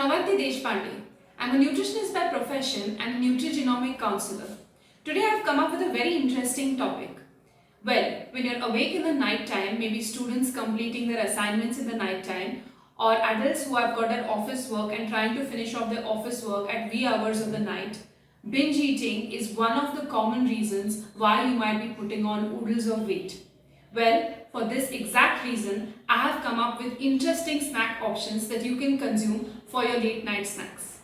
Avanti Deshpande. I'm a nutritionist by profession and a nutrigenomic counselor. Today I've come up with a very interesting topic. Well, when you're awake in the night time, maybe students completing their assignments in the night time, or adults who have got their office work and trying to finish off their office work at wee hours of the night, binge eating is one of the common reasons why you might be putting on oodles of weight. Well, for this exact reason, I have come up with interesting snack options that you can consume for your late night snacks.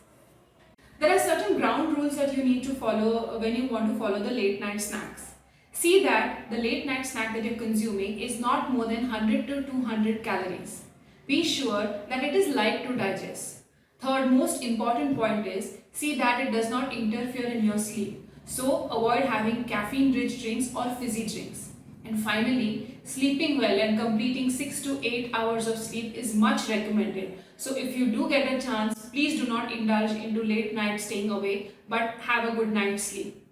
There are certain ground rules that you need to follow when you want to follow the late night snacks. See that the late night snack that you're consuming is not more than 100 to 200 calories. Be sure that it is light to digest. Third most important point is, see that it does not interfere in your sleep. So avoid having caffeine rich drinks or fizzy drinks. And finally, sleeping well and completing 6 to 8 hours of sleep is much recommended. So if you do get a chance, please do not indulge into late night staying awake, but have a good night's sleep.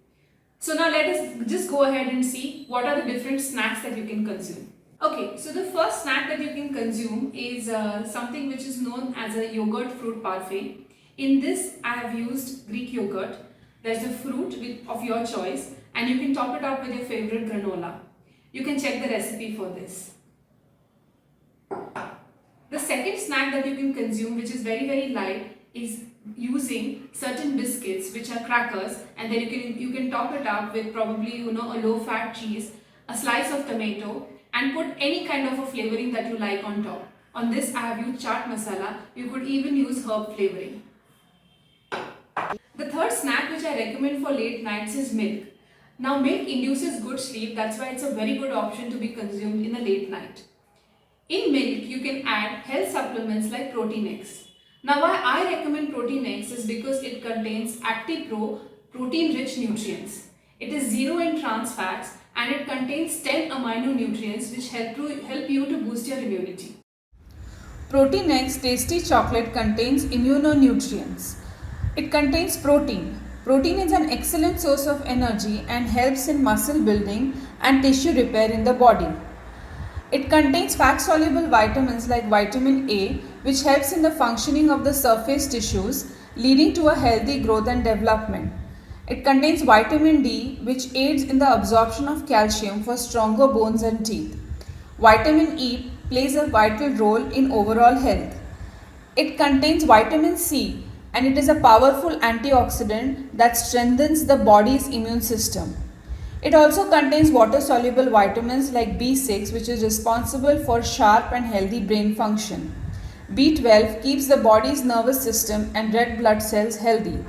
So now let us just go ahead and see what are the different snacks that you can consume. Okay, so the first snack that you can consume is something which is known as a yogurt fruit parfait. In this, I have used Greek yogurt. There's a fruit of your choice and you can top it up with your favorite granola. You can check the recipe for this. The second snack that you can consume, which is very light, is using certain biscuits which are crackers, and then you can top it up with probably a low fat cheese, a slice of tomato, and put any kind of a flavoring that you like on top. On this I have used chaat masala. You could even use herb flavoring. The third snack which I recommend for late nights is milk. Now milk induces good sleep, that's why it's a very good option to be consumed in the late night. In milk you can add health supplements like Protein X. Now why I recommend Protein X is because it contains ActiPro protein rich nutrients. It is zero in trans fats and it contains 10 amino nutrients which help you to boost your immunity. Protein X Tasty Chocolate contains immunonutrients. It contains protein. Protein is an excellent source of energy and helps in muscle building and tissue repair in the body. It contains fat-soluble vitamins like vitamin A, which helps in the functioning of the surface tissues, leading to a healthy growth and development. It contains vitamin D, which aids in the absorption of calcium for stronger bones and teeth. Vitamin E plays a vital role in overall health. It contains vitamin C, and it is a powerful antioxidant that strengthens the body's immune system. It also contains water-soluble vitamins like B6, which is responsible for sharp and healthy brain function. B12 keeps the body's nervous system and red blood cells healthy.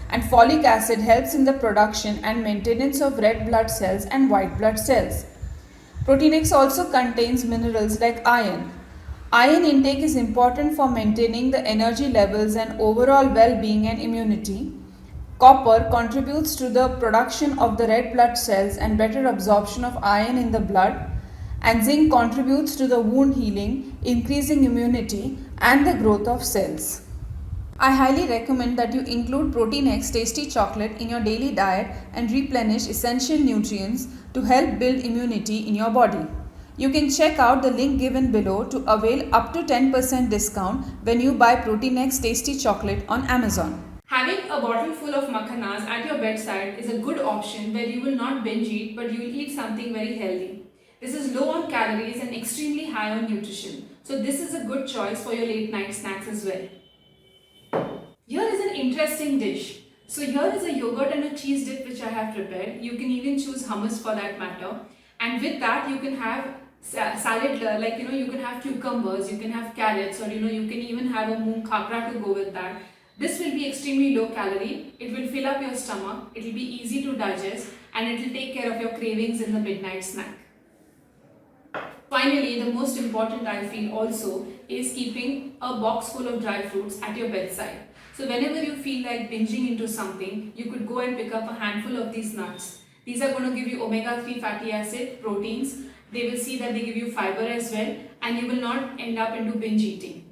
And folic acid helps in the production and maintenance of red blood cells and white blood cells. Protein X also contains minerals like iron. Iron intake is important for maintaining the energy levels and overall well-being and immunity. Copper contributes to the production of the red blood cells and better absorption of iron in the blood. And zinc contributes to the wound healing, increasing immunity and the growth of cells. I highly recommend that you include Protein X Tasty Chocolate in your daily diet and replenish essential nutrients to help build immunity in your body. You can check out the link given below to avail up to 10% discount when you buy Protein X Tasty Chocolate on Amazon. Having a bottle full of makhanas at your bedside is a good option where you will not binge eat, but you will eat something very healthy. This is low on calories and extremely high on nutrition. So this is a good choice for your late night snacks as well. Here is an interesting dish. So here is a yogurt and a cheese dip which I have prepared. You can even choose hummus for that matter. And with that you can have salad, like you can have cucumbers, you can have carrots, or you can even have a moong khakra to go with that. This will be extremely low calorie, it will fill up your stomach, it will be easy to digest, and it will take care of your cravings in the midnight snack. Finally, the most important I feel also is keeping a box full of dry fruits at your bedside. So whenever you feel like binging into something, you could go and pick up a handful of these nuts. These are going to give you omega-3 fatty acid, proteins. They will see that they give you fiber as well, and you will not end up into binge eating.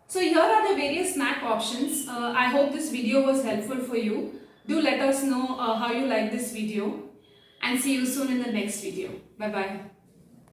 So here are the various snack options. I hope this video was helpful for you. Do let us know how you like this video, and see you soon in the next video. Bye bye.